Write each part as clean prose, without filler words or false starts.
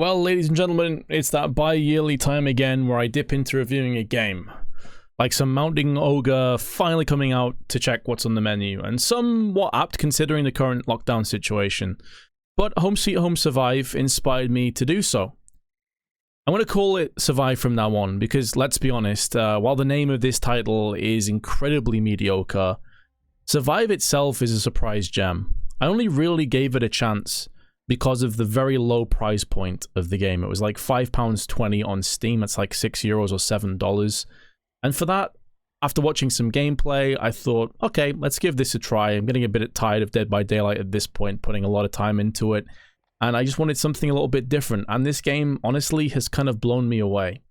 Well, ladies and gentlemen, it's that bi-yearly time again where I dip into reviewing a game. Like some mounting ogre finally coming out to check what's on the menu, and somewhat apt considering the current lockdown situation. But Home Sweet Home Survive inspired me to do so. I'm going to call it Survive from now on, because let's be honest, while the name of this title is incredibly mediocre, Survive itself is a surprise gem. I only really gave it a chance because of the very low price point of the game. It was like £5.20 on Steam. It's like €6 or $7. And for that, after watching some gameplay, I thought, okay, let's give this a try. I'm getting a bit tired of Dead by Daylight at this point, putting a lot of time into it. And I just wanted something a little bit different. And this game, honestly, has kind of blown me away.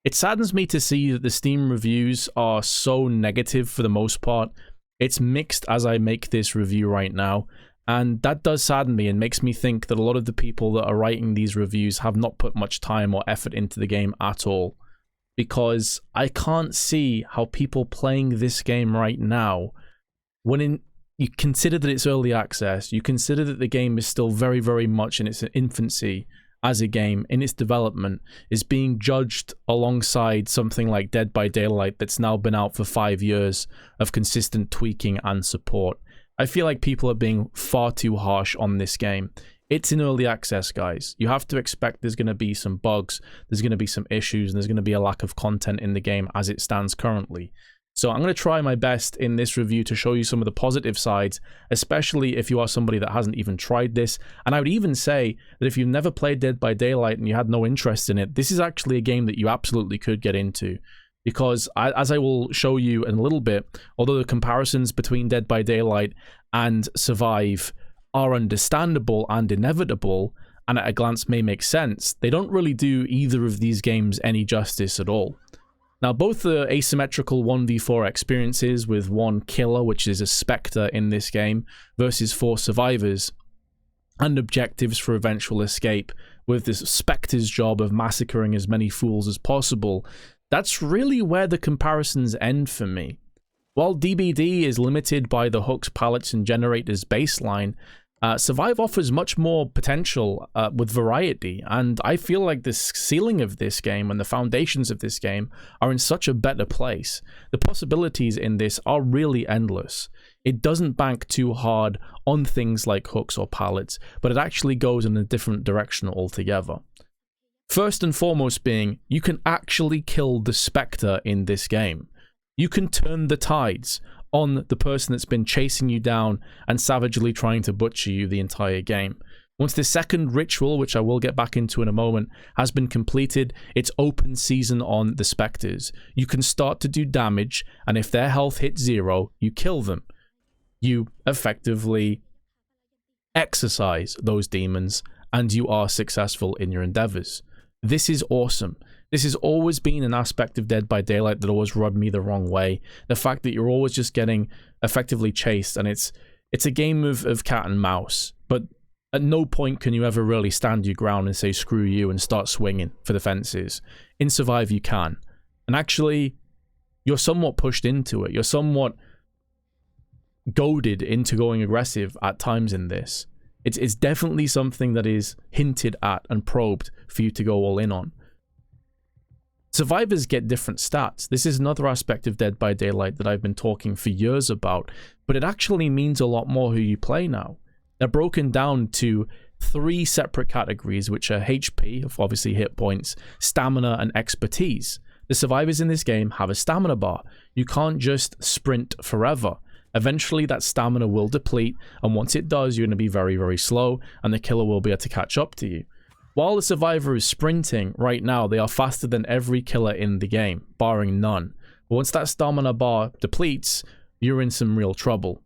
It saddens me to see that the Steam reviews are so negative for the most part. It's mixed as I make this review right now. And that does sadden me and makes me think that a lot of the people that are writing these reviews have not put much time or effort into the game at all. Because I can't see how people playing this game right now, when you consider that it's early access, you consider that the game is still very, very much in its infancy as a game, in its development, is being judged alongside something like Dead by Daylight that's now been out for 5 years of consistent tweaking and support. I feel like people are being far too harsh on this game. It's in early access, guys. You have to expect there's going to be some bugs, there's going to be some issues, and there's going to be a lack of content in the game as it stands currently. So I'm going to try my best in this review to show you some of the positive sides, especially if you are somebody that hasn't even tried this. And I would even say that if you've never played Dead by Daylight and you had no interest in it, this is actually a game that you absolutely could get into. Because as I will show you in a little bit, although the comparisons between Dead by Daylight and Survive are understandable and inevitable, and at a glance may make sense, they don't really do either of these games any justice at all. Now, both are asymmetrical 1v4 experiences with one killer, which is a Spectre in this game, versus 4 survivors, and objectives for eventual escape, with this Spectre's job of massacring as many fools as possible. That's really where the comparisons end for me. While DBD is limited by the hooks, pallets, and generators baseline, Survive offers much more potential with variety, and I feel like the ceiling of this game and the foundations of this game are in such a better place. The possibilities in this are really endless. It doesn't bank too hard on things like hooks or pallets, but it actually goes in a different direction altogether. First and foremost being, you can actually kill the Spectre in this game. You can turn the tides on the person that's been chasing you down and savagely trying to butcher you the entire game. Once the second ritual, which I will get back into in a moment, has been completed, it's open season on the Spectres. You can start to do damage, and if their health hits 0, you kill them. You effectively exorcise those demons, and you are successful in your endeavors. This is awesome. This has always been an aspect of Dead by Daylight that always rubbed me the wrong way. The fact that you're always just getting effectively chased, and it's a game of cat and mouse, but at no point can you ever really stand your ground and say screw you and start swinging for the fences. In Survive you can. And actually, you're somewhat pushed into it. You're somewhat goaded into going aggressive at times in this. It's definitely something that is hinted at and probed for you to go all in on. Survivors get different stats. This is another aspect of Dead by Daylight that I've been talking for years about, but it actually means a lot more who you play now. They're broken down to 3 separate categories, which are HP, obviously hit points, stamina, and expertise. The survivors in this game have a stamina bar. You can't just sprint forever. Eventually that stamina will deplete, and once it does, you're going to be very, very slow, and the killer will be able to catch up to you. While the survivor is sprinting right now, they are faster than every killer in the game, barring none. But once that stamina bar depletes, you're in some real trouble.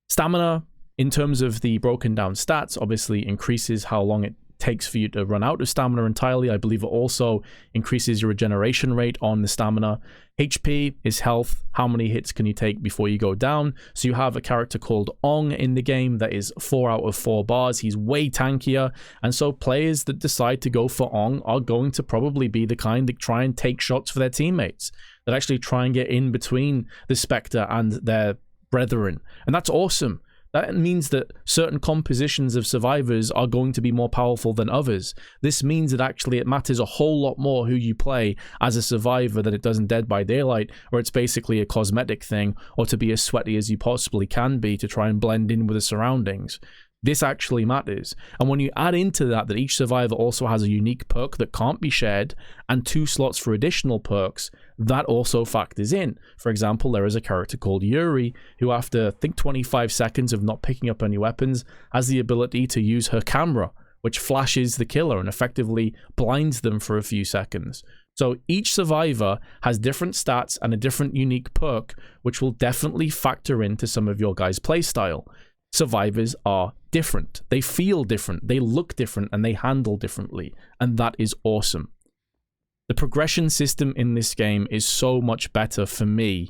Stamina, in terms of the broken down stats, obviously increases how long it takes for you to run out of stamina entirely. I believe it also increases your regeneration rate on the stamina. HP is health. How many hits can you take before you go down? So you have a character called Ong in the game that is 4 out of 4 bars. He's way tankier, and so players that decide to go for Ong are going to probably be the kind that try and take shots for their teammates, that actually try and get in between the Spectre and their brethren. And that's awesome, That means that certain compositions of survivors are going to be more powerful than others. This means that actually it matters a whole lot more who you play as a survivor than it does in Dead by Daylight, where it's basically a cosmetic thing, or to be as sweaty as you possibly can be to try and blend in with the surroundings. This actually matters. And when you add into that each survivor also has a unique perk that can't be shared and 2 slots for additional perks, that also factors in. For example, there is a character called Yuri who, after I think 25 seconds of not picking up any weapons, has the ability to use her camera, which flashes the killer and effectively blinds them for a few seconds. So each survivor has different stats and a different unique perk, which will definitely factor into some of your guys' playstyle. Survivors are different. They feel different, they look different, and they handle differently, and that is awesome. The progression system in this game is so much better for me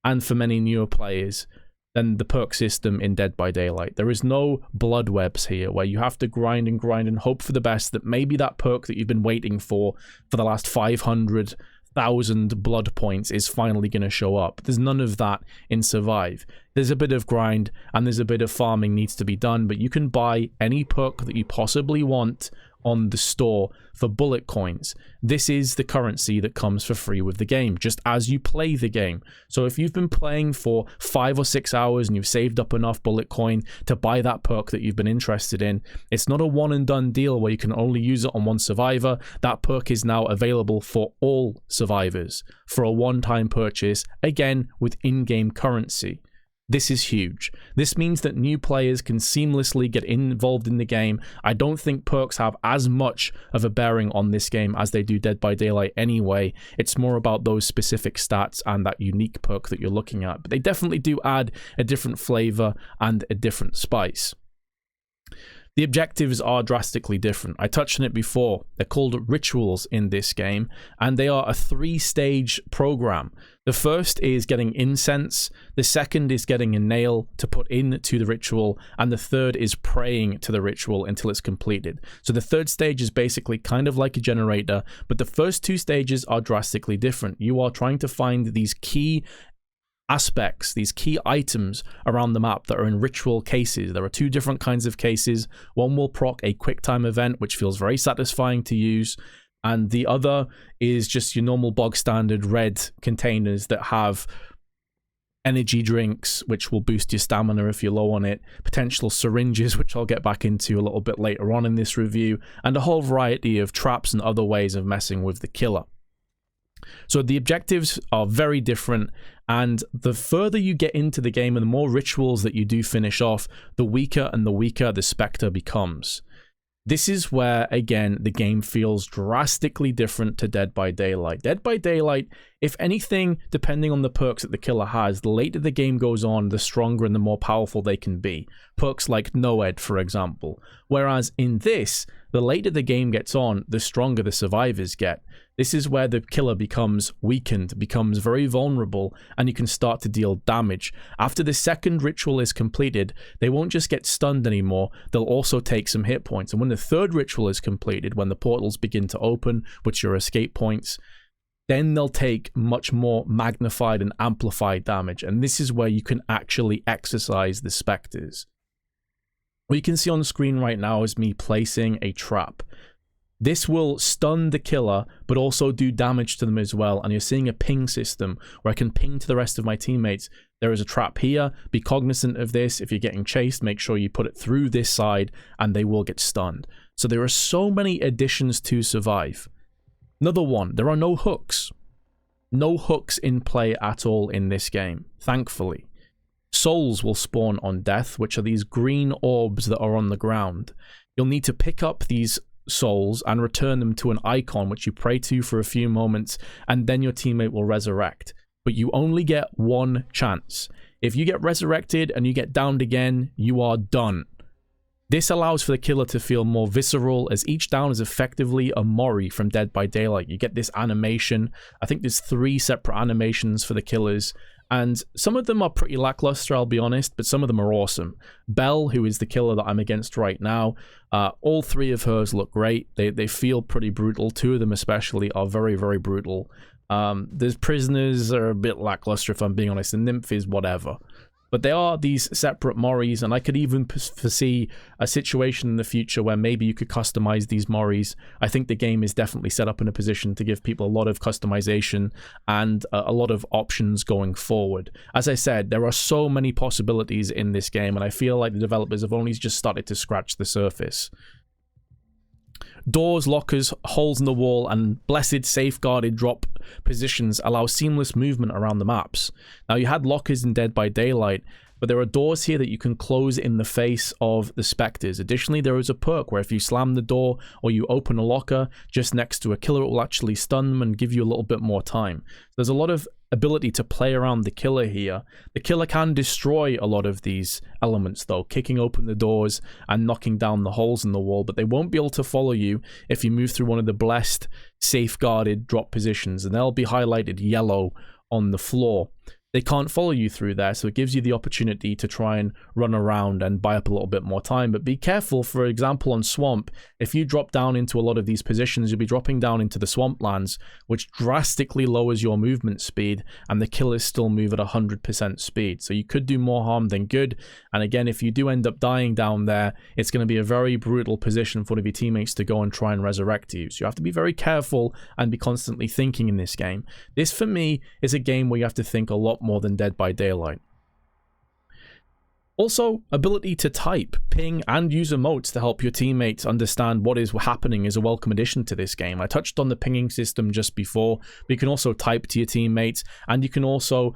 and for many newer players than the perk system in Dead by Daylight. There is no blood webs here where you have to grind and hope for the best that maybe that perk that you've been waiting for the last 500,000 blood points is finally going to show up. There's none of that in Survive. There's a bit of grind and there's a bit of farming needs to be done, but you can buy any perk that you possibly want on the store for bullet coins. This is the currency that comes for free with the game, just as you play the game. So if you've been playing for 5 or 6 hours and you've saved up enough bullet coin to buy that perk that you've been interested in, it's not a one and done deal where you can only use it on one survivor. That perk is now available for all survivors for a one-time purchase, again with in-game currency. This is huge. This means that new players can seamlessly get involved in the game. I don't think perks have as much of a bearing on this game as they do Dead by Daylight anyway. It's more about those specific stats and that unique perk that you're looking at. But they definitely do add a different flavor and a different spice. The objectives are drastically different. I touched on it before. They're called rituals in this game, and they are a 3-stage program. The first is getting incense, the second is getting a nail to put into the ritual, and the third is praying to the ritual until it's completed. So the third stage is basically kind of like a generator, but the first 2 stages are drastically different. You are trying to find these key aspects, these key items around the map that are in ritual cases. There are 2 different kinds of cases. One will proc a quick time event, which feels very satisfying to use, and the other is just your normal bog standard red containers that have energy drinks, which will boost your stamina if you're low on it, potential syringes, which I'll get back into a little bit later on in this review, and a whole variety of traps and other ways of messing with the killer. So the objectives are very different, and the further you get into the game and the more rituals that you do finish off, the weaker and the weaker the Spectre becomes. This is where, again, the game feels drastically different to Dead by Daylight. Dead by Daylight, if anything, depending on the perks that the killer has, the later the game goes on, the stronger and the more powerful they can be. Perks like Noed, for example. Whereas in this, the later the game gets on, the stronger the survivors get. This is where the killer becomes weakened, becomes very vulnerable, and you can start to deal damage. After the second ritual is completed, they won't just get stunned anymore, they'll also take some hit points. And when the third ritual is completed, when the portals begin to open, which are escape points, then they'll take much more magnified and amplified damage. And this is where you can actually exercise the Spectres. What you can see on the screen right now is me placing a trap. This will stun the killer, but also do damage to them as well. And you're seeing a ping system where I can ping to the rest of my teammates. There is a trap here. Be cognizant of this. If you're getting chased, make sure you put it through this side and they will get stunned. So there are so many additions to Survive. Another one, there are no hooks. No hooks in play at all in this game, thankfully. Souls will spawn on death, which are these green orbs that are on the ground. You'll need to pick up these souls and return them to an icon which you pray to for a few moments, and then your teammate will resurrect. But you only get one chance. If you get resurrected and you get downed again, you are done. This allows for the killer to feel more visceral, as each down is effectively a Mori from Dead by Daylight. You get this animation. I think there's 3 separate animations for the killers, and some of them are pretty lackluster, I'll be honest, but some of them are awesome. Belle, who is the killer that I'm against right now, all 3 of hers look great. They feel pretty brutal. 2 of them especially are very, very brutal. There's prisoners are a bit lackluster, if I'm being honest, and Nymph is whatever. But they are these separate Moris, and I could even foresee a situation in the future where maybe you could customize these Moris. I think the game is definitely set up in a position to give people a lot of customization and a lot of options going forward. As I said, there are so many possibilities in this game, and I feel like the developers have only just started to scratch the surface. Doors, lockers, holes in the wall, and blessed safeguarded drop positions allow seamless movement around the maps. Now, you had lockers in Dead by Daylight, but there are doors here that you can close in the face of the specters. Additionally, there is a perk where if you slam the door or you open a locker just next to a killer, it will actually stun them and give you a little bit more time. There's a lot of ability to play around the killer here. The killer can destroy a lot of these elements though, kicking open the doors and knocking down the holes in the wall, but they won't be able to follow you if you move through one of the blessed safeguarded drop positions, and they'll be highlighted yellow on the floor. They can't follow you through there, so it gives you the opportunity to try and run around and buy up a little bit more time. But be careful, for example, on Swamp, if you drop down into a lot of these positions, you'll be dropping down into the swamplands, which drastically lowers your movement speed, and the killers still move at 100% speed. So you could do more harm than good. And again, if you do end up dying down there, it's going to be a very brutal position for one of your teammates to go and try and resurrect you. So you have to be very careful and be constantly thinking in this game. This, for me, is a game where you have to think a lot more than Dead by Daylight. Also, ability to type, ping, and use emotes to help your teammates understand what is happening is a welcome addition to this game. I touched on the pinging system just before, but you can also type to your teammates, and you can also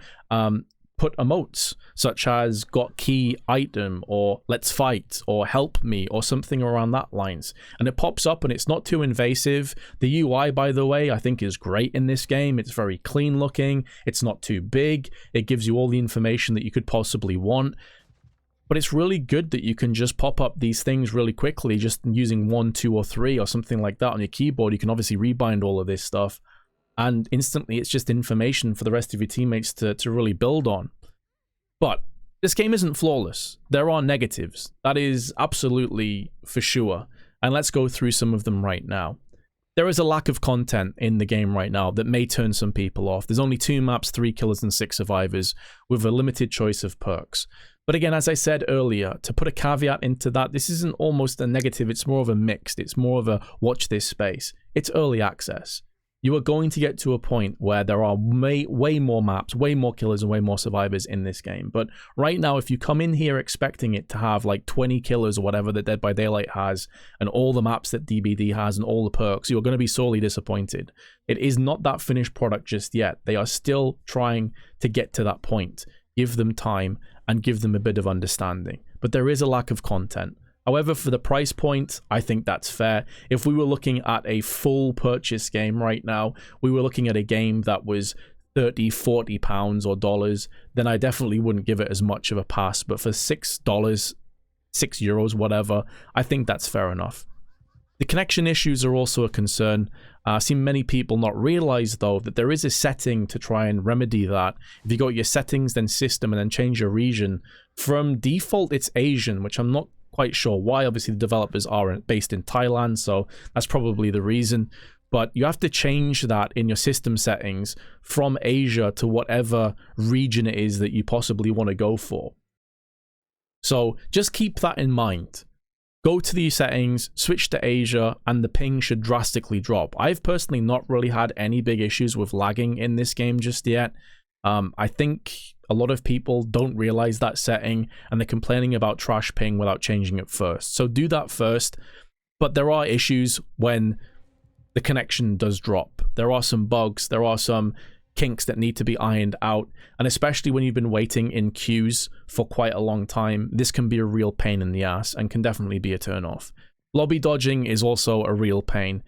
put emotes such as got key item or let's fight or help me or something around that lines, and it pops up and it's not too invasive. The UI, by the way, I think is great in this game. It's very clean looking, it's not too big, it gives you all the information that you could possibly want. But it's really good that you can just pop up these things really quickly just using 1, 2, or 3 or something like that on your keyboard. You can obviously rebind all of this stuff, and instantly it's just information for the rest of your teammates to really build on. But this game isn't flawless. There are negatives. That is absolutely for sure. And let's go through some of them right now. There is a lack of content in the game right now that may turn some people off. There's only 2 maps, 3 killers, and 6 survivors with a limited choice of perks. But again, as I said earlier, to put a caveat into that, this isn't almost a negative. It's more of a mixed. It's more of a watch this space. It's early access. You are going to get to a point where there are way more maps, way more killers, and way more survivors in this game. But right now, if you come in here expecting it to have like 20 killers or whatever that Dead by Daylight has, and all the maps that DBD has, and all the perks, you're going to be sorely disappointed. It is not that finished product just yet. They are still trying to get to that point. Give them time and give them a bit of understanding. But there is a lack of content. However, for the price point, I think that's fair. If we were looking at a full purchase game right now, we were looking at a game that was £30, £40 or dollars, then I definitely wouldn't give it as much of a pass. But for $6, €6, whatever, I think that's fair enough. The connection issues are also a concern. I've seen many people not realize, though, that there is a setting to try and remedy that. If you go to your settings, then system, and then change your region, from default, it's Asian, which I'm not quite sure why. Obviously, the developers are based in Thailand, so that's probably the reason. But you have to change that in your system settings from Asia to whatever region it is that you possibly want to go for. So just keep that in mind. Go to the settings, switch to Asia, and the ping should drastically drop. I've personally not really had any big issues with lagging in this game just yet. I think a lot of people don't realize that setting, and they're complaining about trash ping without changing it first. So do that first. But there are issues when the connection does drop. There are some bugs, there are some kinks that need to be ironed out, and especially when you've been waiting in queues for quite a long time, this can be a real pain in the ass and can definitely be a turn-off. Lobby dodging is also a real pain.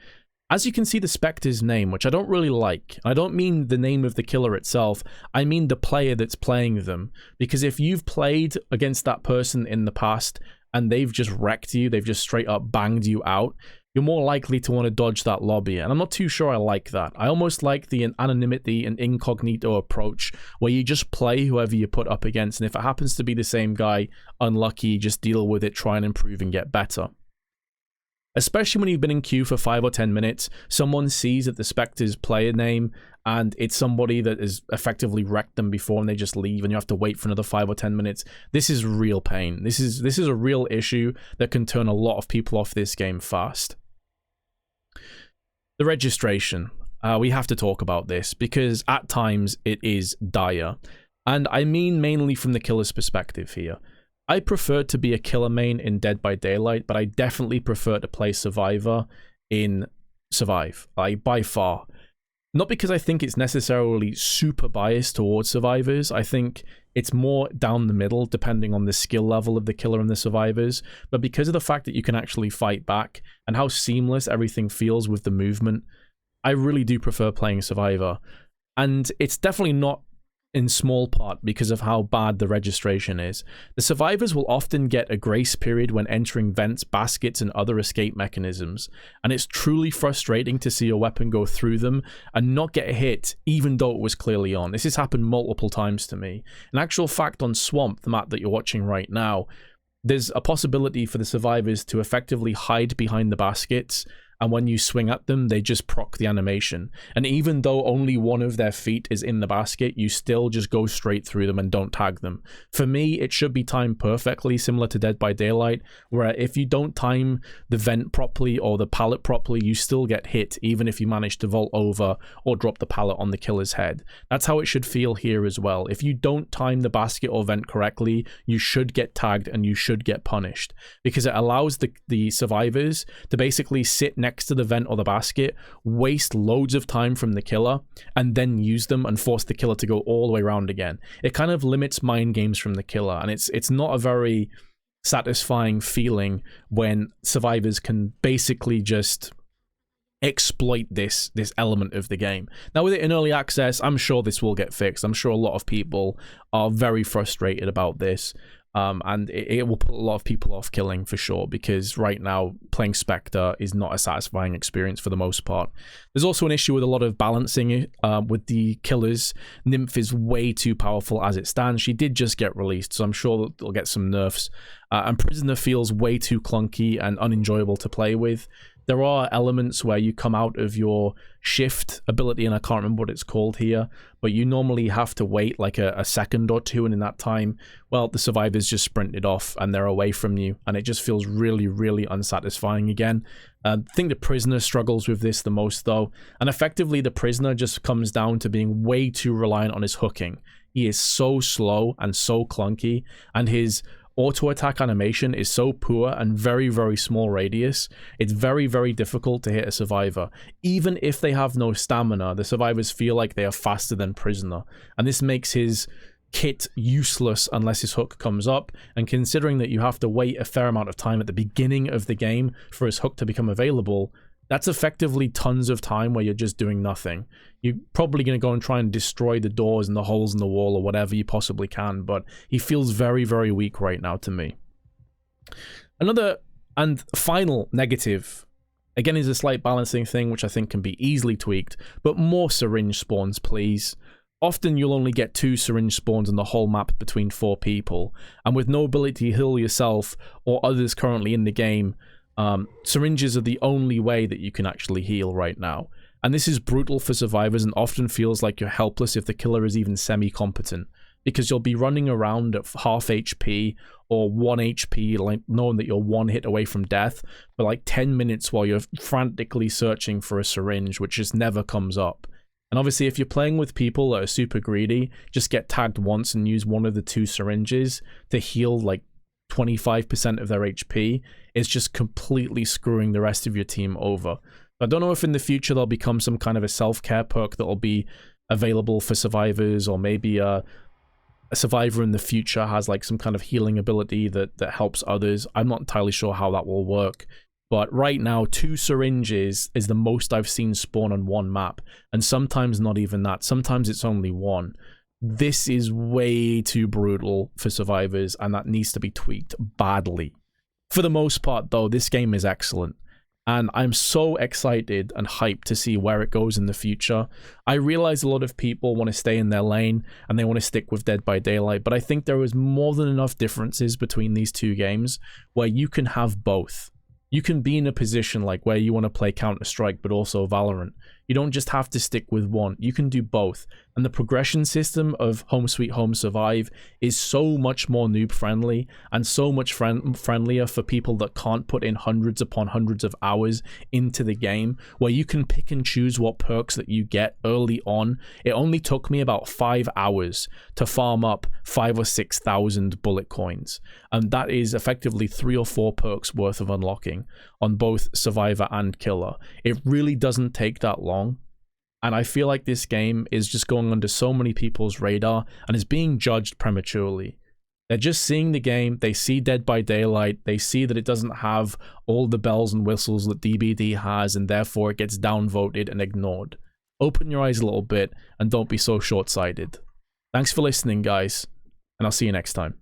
As you can see the Spectre's name, which I don't really like. I don't mean the name of the killer itself, I mean the player that's playing them. Because if you've played against that person in the past and they've just wrecked you, they've just straight up banged you out, you're more likely to want to dodge that lobby. And I'm not too sure I like that. I almost like the anonymity and incognito approach where you just play whoever you put up against, and if it happens to be the same guy, unlucky, just deal with it, try and improve and get better. Especially when you've been in queue for 5 or 10 minutes, someone sees that the Spectre's player name and it's somebody that has effectively wrecked them before and they just leave and you have to wait for another 5 or 10 minutes. This is real pain. This is a real issue that can turn a lot of people off this game fast. The registration. We have to talk about this because at times it is dire. And I mean mainly from the killer's perspective here. I prefer to be a killer main in Dead by Daylight, but I definitely prefer to play Survivor in Survive, like by far. Not because I think it's necessarily super biased towards survivors. I think it's more down the middle depending on the skill level of the killer and the survivors, but because of the fact that you can actually fight back and how seamless everything feels with the movement, I really do prefer playing Survivor. And it's definitely not in small part because of how bad the registration is. The survivors will often get a grace period when entering vents, baskets, and other escape mechanisms, and it's truly frustrating to see your weapon go through them and not get hit even though it was clearly on. This has happened multiple times to me. In actual fact, on Swamp, the map that you're watching right now, there's a possibility for the survivors to effectively hide behind the baskets, and when you swing at them, they just proc the animation. And even though only one of their feet is in the basket, you still just go straight through them and don't tag them. For me, it should be timed perfectly, similar to Dead by Daylight, where if you don't time the vent properly or the pallet properly, you still get hit, even if you manage to vault over or drop the pallet on the killer's head. That's how it should feel here as well. If you don't time the basket or vent correctly, you should get tagged and you should get punished, because it allows the survivors to basically sit next to the vent or the basket, waste loads of time from the killer, and then use them and force the killer to go all the way around again. It kind of limits mind games from the killer, and it's not a very satisfying feeling when survivors can basically just exploit this element of the game. Now, with it in early access, I'm sure this will get fixed. I'm sure a lot of people are very frustrated about this. And it will put a lot of people off killing for sure, because right now playing Spectre is not a satisfying experience for the most part. There's also an issue with a lot of balancing with the killers. Nymph is way too powerful as it stands. She did just get released, so I'm sure they'll get some nerfs. And Prisoner feels way too clunky and unenjoyable to play with. There are elements where you come out of your shift ability, and I can't remember what it's called here, but you normally have to wait like a second or two, and in that time, well, the survivors just sprinted off and they're away from you, and it just feels really, really unsatisfying again. I think the Prisoner struggles with this the most though, and effectively the Prisoner just comes down to being way too reliant on his hooking. He is so slow and so clunky, and his auto attack animation is so poor and very, very small radius. It's very, very difficult to hit a survivor. Even if they have no stamina, the survivors feel like they are faster than Prisoner, and this makes his kit useless unless his hook comes up. And considering that you have to wait a fair amount of time at the beginning of the game for his hook to become available, that's effectively tons of time where you're just doing nothing. You're probably going to go and try and destroy the doors and the holes in the wall or whatever you possibly can, but he feels very, very weak right now to me. Another and final negative, again, is a slight balancing thing, which I think can be easily tweaked, but more syringe spawns, please. Often you'll only get 2 syringe spawns on the whole map between 4 people, and with no ability to heal yourself or others currently in the game, syringes are the only way that you can actually heal right now. And this is brutal for survivors and often feels like you're helpless if the killer is even semi-competent, because you'll be running around at half HP or 1 HP, like knowing that you're 1 hit away from death for like 10 minutes while you're frantically searching for a syringe, which just never comes up. And obviously if you're playing with people that are super greedy, just get tagged once and use one of the 2 syringes to heal like 25% of their HP, is just completely screwing the rest of your team over. I don't know if in the future there'll become some kind of a self-care perk that will be available for survivors, or maybe a survivor in the future has like some kind of healing ability that helps others. I'm not entirely sure how that will work, but right now 2 syringes is the most I've seen spawn on one map, and sometimes not even that. Sometimes it's only 1. This is way too brutal for survivors, and that needs to be tweaked badly. For the most part though, this game is excellent, and I'm so excited and hyped to see where it goes in the future. I realize a lot of people want to stay in their lane and they want to stick with Dead by Daylight, but I think there is more than enough differences between these 2 games where you can have both. You can be in a position like where you want to play Counter-Strike but also Valorant. You don't just have to stick with one. You can do both. And the progression system of Home Sweet Home Survive is so much more noob friendly and so much friendlier for people that can't put in hundreds upon hundreds of hours into the game, where you can pick and choose what perks that you get early on. It only took me about 5 hours to farm up 5,000 or 6,000 bullet coins, and that is effectively 3 or 4 perks worth of unlocking on both Survivor and Killer. It really doesn't take that long. And I feel like this game is just going under so many people's radar and is being judged prematurely. They're just seeing the game, they see Dead by Daylight, they see that it doesn't have all the bells and whistles that DBD has, and therefore it gets downvoted and ignored. Open your eyes a little bit and don't be so short-sighted. Thanks for listening, guys, and I'll see you next time.